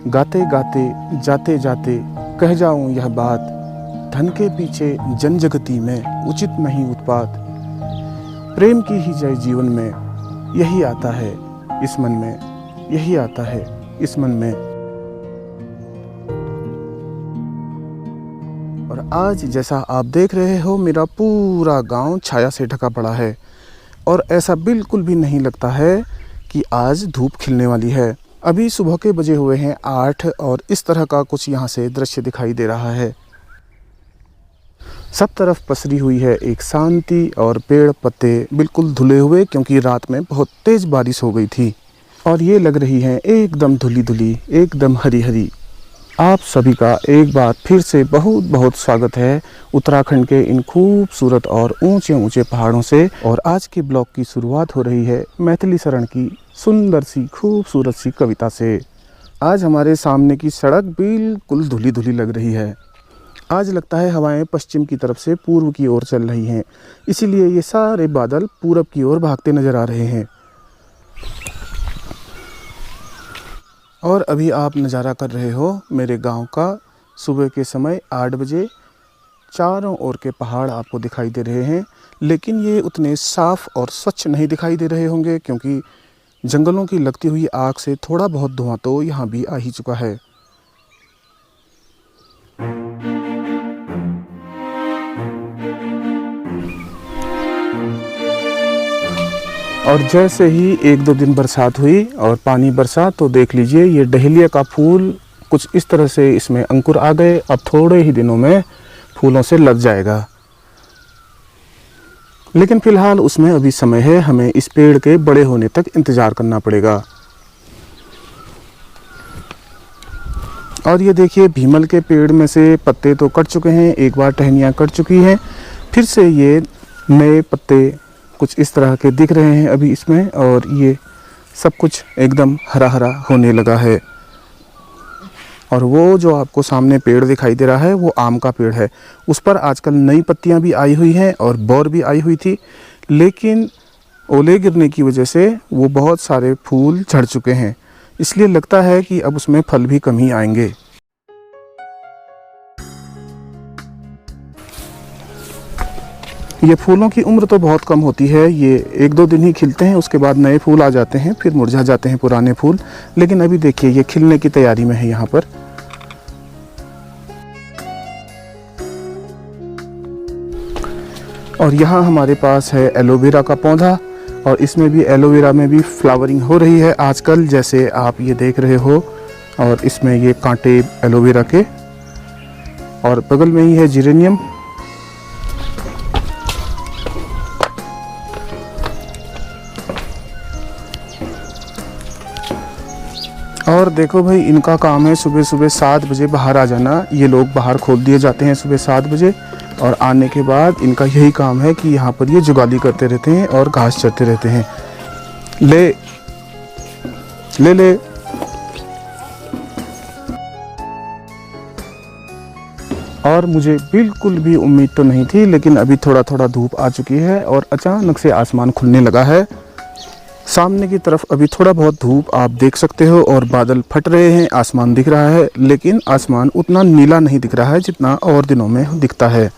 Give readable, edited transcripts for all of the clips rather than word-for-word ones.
गाते गाते जाते जाते कह जाऊं यह बात, धन के पीछे जनजगती में उचित नहीं उत्पात। प्रेम की ही जय जीवन में, यही आता है इस मन में, यही आता है इस मन में। और आज जैसा आप देख रहे हो, मेरा पूरा गांव छाया से ढका पड़ा है और ऐसा बिल्कुल भी नहीं लगता है कि आज धूप खिलने वाली है। अभी सुबह के बजे हुए हैं 8 और इस तरह का कुछ यहाँ से दृश्य दिखाई दे रहा है। सब तरफ पसरी हुई है एक शांति और पेड़ पत्ते बिल्कुल धुले हुए, क्योंकि रात में बहुत तेज़ बारिश हो गई थी और ये लग रही हैं एकदम धुली धुली, एकदम हरी हरी। आप सभी का एक बार फिर से बहुत बहुत स्वागत है उत्तराखंड के इन खूबसूरत और ऊंचे ऊंचे पहाड़ों से। और आज के ब्लॉग की शुरुआत हो रही है मैथिली शरण की सुंदर सी खूबसूरत सी कविता से। आज हमारे सामने की सड़क बिल्कुल धुली धुली लग रही है। आज लगता है हवाएं पश्चिम की तरफ से पूर्व की ओर चल रही हैं, इसीलिए ये सारे बादल पूरब की ओर भागते नजर आ रहे हैं। और अभी आप नज़ारा कर रहे हो मेरे गांव का सुबह के समय 8 बजे। चारों ओर के पहाड़ आपको दिखाई दे रहे हैं, लेकिन ये उतने साफ़ और स्वच्छ नहीं दिखाई दे रहे होंगे, क्योंकि जंगलों की लगती हुई आग से थोड़ा बहुत धुआं तो यहाँ भी आ ही चुका है। और जैसे ही 1-2 दिन बरसात हुई और पानी बरसा, तो देख लीजिए ये डहेलिया का फूल कुछ इस तरह से इसमें अंकुर आ गए। अब थोड़े ही दिनों में फूलों से लग जाएगा, लेकिन फिलहाल उसमें अभी समय है। हमें इस पेड़ के बड़े होने तक इंतज़ार करना पड़ेगा। और ये देखिए भीमल के पेड़ में से पत्ते तो कट चुके हैं, एक बार टहनियाँ कट चुकी हैं, फिर से ये नए पत्ते कुछ इस तरह के दिख रहे हैं अभी इसमें। और ये सब कुछ एकदम हरा हरा होने लगा है। और वो जो आपको सामने पेड़ दिखाई दे रहा है वो आम का पेड़ है। उस पर आजकल नई पत्तियां भी आई हुई हैं और बौर भी आई हुई थी, लेकिन ओले गिरने की वजह से वो बहुत सारे फूल झड़ चुके हैं, इसलिए लगता है कि अब उसमें फल भी कम ही आएंगे। ये फूलों की उम्र तो बहुत कम होती है, ये 1-2 दिन ही खिलते हैं, उसके बाद नए फूल आ जाते हैं, फिर मुरझा जाते हैं पुराने फूल। लेकिन अभी देखिए ये खिलने की तैयारी में है यहाँ पर। और यहाँ हमारे पास है एलोवेरा का पौधा, और इसमें भी एलोवेरा में भी फ्लावरिंग हो रही है आजकल, जैसे आप ये देख रहे हो। और इसमें ये कांटे एलोवेरा के, और बगल में ही है जिरेनियम। और देखो भाई, इनका काम है सुबह सुबह 7 बजे बाहर आ जाना। ये लोग बाहर खोल दिए जाते हैं सुबह 7 बजे, और आने के बाद इनका यही काम है कि यहाँ पर ये जुगाली करते रहते हैं और घास चरते रहते हैं। ले ले ले। और मुझे बिल्कुल भी उम्मीद तो नहीं थी, लेकिन अभी थोड़ा थोड़ा धूप आ चुकी है और अचानक से आसमान खुलने लगा है। सामने की तरफ अभी थोड़ा बहुत धूप आप देख सकते हो और बादल फट रहे हैं, आसमान दिख रहा है, लेकिन आसमान उतना नीला नहीं दिख रहा है जितना और दिनों में दिखता है।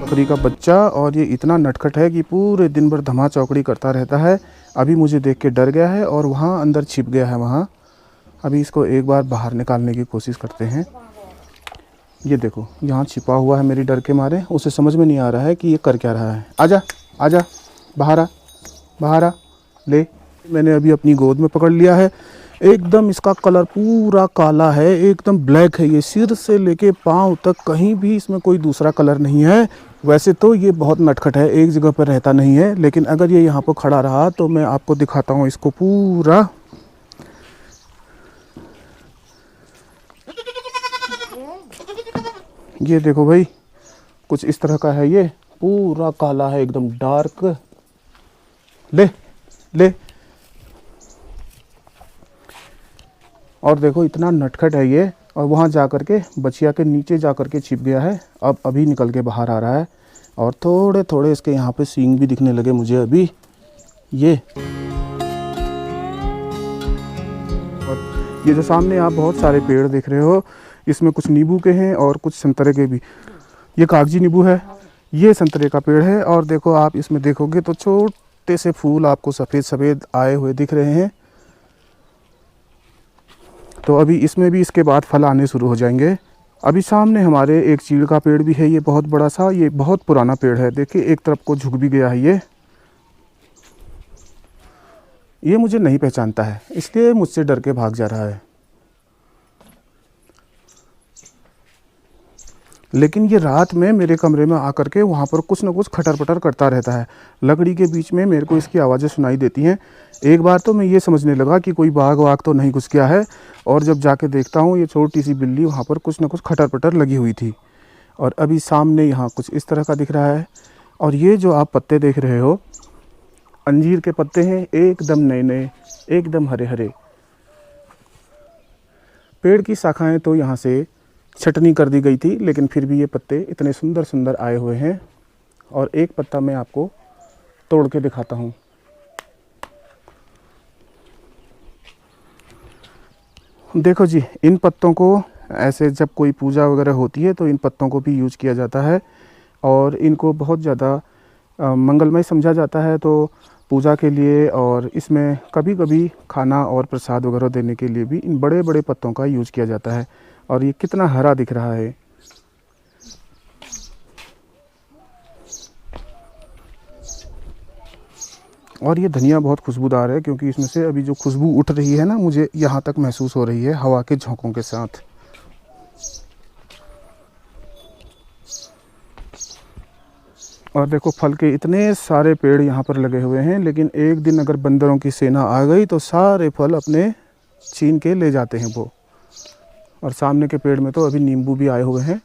बकरी का बच्चा, और ये इतना नटखट है कि पूरे दिन भर धमा चौकड़ी करता रहता है। अभी मुझे देख के डर गया है और वहाँ अंदर छिप गया है वहाँ। अभी इसको एक बार बाहर निकालने की कोशिश करते हैं। ये देखो यहाँ छिपा हुआ है मेरी डर के मारे, उसे समझ में नहीं आ रहा है कि ये कर क्या रहा है। आजा आजा, बाहर आ, बाहर आ, ले। मैंने अभी अपनी गोद में पकड़ लिया है। एकदम इसका कलर पूरा काला है, एकदम ब्लैक है। ये सिर से लेके पाँव तक कहीं भी इसमें कोई दूसरा कलर नहीं है। वैसे तो ये बहुत नटखट है, एक जगह पर रहता नहीं है, लेकिन अगर ये यहाँ पर खड़ा रहा तो मैं आपको दिखाता हूँ इसको पूरा। ये देखो भाई, कुछ इस तरह का है, ये पूरा काला है, एकदम डार्क। ले ले। और देखो इतना नटखट है ये, और वहाँ जा कर के बछिया के नीचे जा कर के छिप गया है। अब अभी निकल के बाहर आ रहा है और थोड़े थोड़े इसके यहाँ पे सींग भी दिखने लगे मुझे अभी। ये और ये जो सामने आप बहुत सारे पेड़ देख रहे हो, इसमें कुछ नींबू के हैं और कुछ संतरे के भी। ये कागजी नींबू है, ये संतरे का पेड़ है। और देखो आप इसमें देखोगे तो छोटे से फूल आपको सफ़ेद सफ़ेद आए हुए दिख रहे हैं। तो अभी इसमें भी इसके बाद फल आने शुरू हो जाएंगे। अभी सामने हमारे एक चीड़ का पेड़ भी है, ये बहुत बड़ा सा, ये बहुत पुराना पेड़ है। देखिए एक तरफ को झुक भी गया है। ये मुझे नहीं पहचानता है, इसलिए मुझसे डर के भाग जा रहा है। लेकिन ये रात में मेरे कमरे में आकर के वहाँ पर कुछ न कुछ खटर पटर करता रहता है। लकड़ी के बीच में मेरे को इसकी आवाज़ें सुनाई देती हैं। एक बार तो मैं ये समझने लगा कि कोई बाघ वाघ तो नहीं घुस गया है, और जब जाके देखता हूँ ये छोटी सी बिल्ली वहाँ पर कुछ न कुछ खटर पटर लगी हुई थी। और अभी सामने यहाँ कुछ इस तरह का दिख रहा है। और ये जो आप पत्ते देख रहे हो, अंजीर के पत्ते हैं, एकदम नए नए, एकदम हरे हरे। पेड़ की शाखाएँ तो यहाँ से छटनी कर दी गई थी, लेकिन फिर भी ये पत्ते इतने सुंदर सुंदर आए हुए हैं। और एक पत्ता मैं आपको तोड़ के दिखाता हूँ। देखो जी, इन पत्तों को ऐसे जब कोई पूजा वगैरह होती है तो इन पत्तों को भी यूज़ किया जाता है और इनको बहुत ज़्यादा मंगलमय समझा जाता है। तो पूजा के लिए और इसमें कभी कभी खाना और प्रसाद वगैरह देने के लिए भी इन बड़े बड़े पत्तों का यूज़ किया जाता है। और ये कितना हरा दिख रहा है। और ये धनिया बहुत खुशबूदार है, क्योंकि इसमें से अभी जो खुशबू उठ रही है ना, मुझे यहाँ तक महसूस हो रही है हवा के झोंकों के साथ। और देखो फल के इतने सारे पेड़ यहाँ पर लगे हुए हैं, लेकिन एक दिन अगर बंदरों की सेना आ गई तो सारे फल अपने छीन के ले जाते हैं वो। और सामने के पेड़ में तो अभी नींबू भी आए हुए हैं।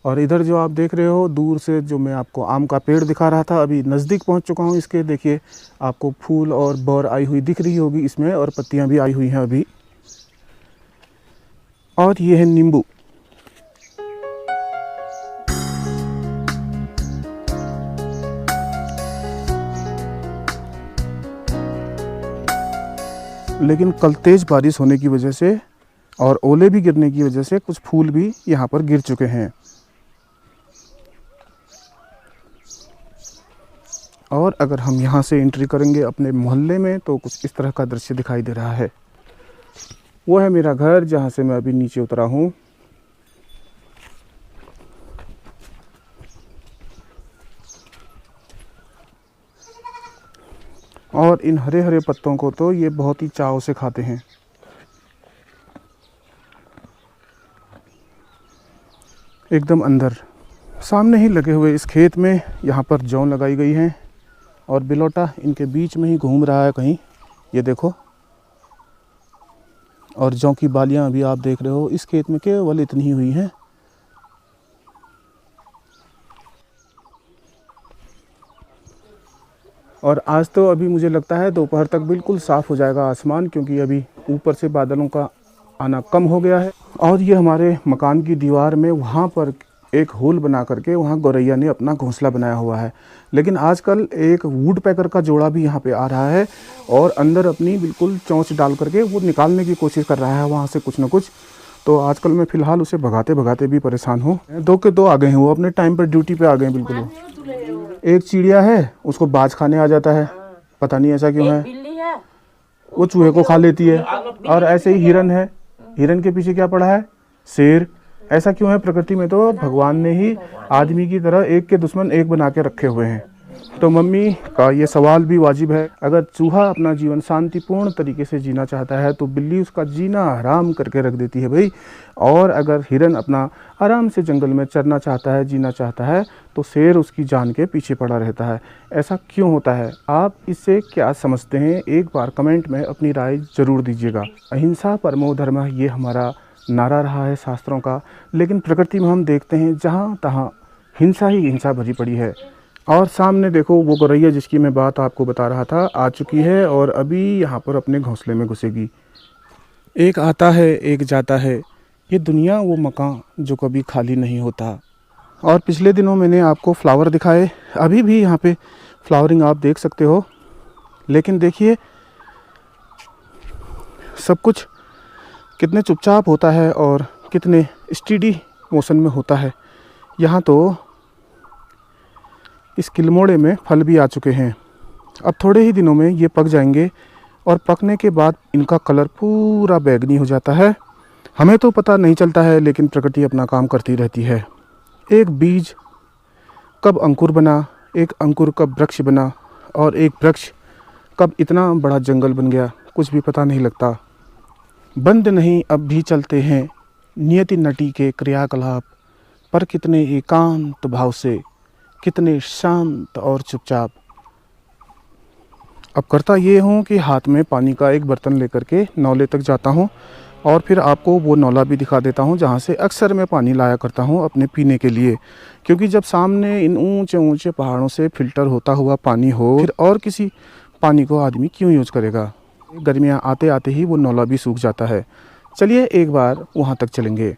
और इधर जो आप देख रहे हो दूर से, जो मैं आपको आम का पेड़ दिखा रहा था, अभी नज़दीक पहुंच चुका हूं इसके। देखिए आपको फूल और बर आई हुई दिख रही होगी इसमें, और पत्तियां भी आई हुई हैं अभी। और ये है नींबू। लेकिन कल तेज़ बारिश होने की वजह से और ओले भी गिरने की वजह से कुछ फूल भी यहाँ पर गिर चुके हैं। और अगर हम यहाँ से एंट्री करेंगे अपने मोहल्ले में तो कुछ इस तरह का दृश्य दिखाई दे रहा है। वो है मेरा घर, जहाँ से मैं अभी नीचे उतरा हूँ। और इन हरे हरे पत्तों को तो ये बहुत ही चाव से खाते हैं। एकदम अंदर सामने ही लगे हुए इस खेत में यहाँ पर जौ लगाई गई हैं, और बिलौटा इनके बीच में ही घूम रहा है कहीं, ये देखो। और जौ की बालियाँ अभी आप देख रहे हो इस खेत में केवल इतनी ही हुई हैं। और आज तो अभी मुझे लगता है दोपहर तक बिल्कुल साफ़ हो जाएगा आसमान, क्योंकि अभी ऊपर से बादलों का आना कम हो गया है। और ये हमारे मकान की दीवार में वहाँ पर एक होल बना करके वहाँ गौरैया ने अपना घोंसला बनाया हुआ है। लेकिन आजकल एक वुड पैकर का जोड़ा भी यहाँ पे आ रहा है और अंदर अपनी बिल्कुल चोंच डाल करके वो निकालने की कोशिश कर रहा है वहाँ से कुछ ना कुछ। तो आजकल मैं फ़िलहाल उसे भगाते भगाते भी परेशान हूँ। दो के दो आ गए हैं, वो अपने टाइम पर ड्यूटी पे आ गए हैं बिल्कुल। वो एक चिड़िया है, उसको बाज खाने आ जाता है, पता नहीं ऐसा क्यों है, वो चूहे को खा लेती है। और ऐसे ही हिरन है, हिरन के पीछे क्या पड़ा है, शेर। ऐसा क्यों है? प्रकृति में तो भगवान ने ही आदमी की तरह एक के दुश्मन एक बना के रखे हुए हैं। तो मम्मी का ये सवाल भी वाजिब है, अगर चूहा अपना जीवन शांतिपूर्ण तरीके से जीना चाहता है तो बिल्ली उसका जीना हराम करके रख देती है भाई। और अगर हिरन अपना आराम से जंगल में चरना चाहता है, जीना चाहता है, तो शेर उसकी जान के पीछे पड़ा रहता है। ऐसा क्यों होता है? आप इससे क्या समझते हैं? एक बार कमेंट में अपनी राय ज़रूर दीजिएगा। अहिंसा परमो धर्मः, ये हमारा नारा रहा है शास्त्रों का, लेकिन प्रकृति में हम देखते हैं जहाँ तहाँ हिंसा ही हिंसा भरी पड़ी है। और सामने देखो वो गौरैया जिसकी मैं बात आपको बता रहा था आ चुकी है और अभी यहाँ पर अपने घोंसले में घुसेगी। एक आता है एक जाता है, ये दुनिया वो मकान जो कभी खाली नहीं होता। और पिछले दिनों मैंने आपको फ्लावर दिखाए, अभी भी यहाँ पे फ्लावरिंग आप देख सकते हो। लेकिन देखिए सब कुछ कितने चुपचाप होता है और कितने स्टीडी मोशन में होता है। यहाँ तो इस किलमोड़े में फल भी आ चुके हैं। अब थोड़े ही दिनों में ये पक जाएंगे और पकने के बाद इनका कलर पूरा बैंगनी हो जाता है। हमें तो पता नहीं चलता है, लेकिन प्रकृति अपना काम करती रहती है। एक बीज कब अंकुर बना, एक अंकुर कब वृक्ष बना, और एक वृक्ष कब इतना बड़ा जंगल बन गया, कुछ भी पता नहीं लगता। बंद नहीं अब भी चलते हैं नियति नटी के क्रियाकलाप, पर कितने एकांत भाव से, कितने शांत और चुपचाप। अब करता ये हूँ कि हाथ में पानी का एक बर्तन लेकर के नौले तक जाता हूँ और फिर आपको वो नौला भी दिखा देता हूँ जहाँ से अक्सर मैं पानी लाया करता हूँ अपने पीने के लिए। क्योंकि जब सामने इन ऊंचे ऊंचे पहाड़ों से फ़िल्टर होता हुआ पानी हो, फिर और किसी पानी को आदमी क्यों यूज़ करेगा। गर्मियाँ आते आते ही वो नौला भी सूख जाता है। चलिए एक बार वहाँ तक चलेंगे।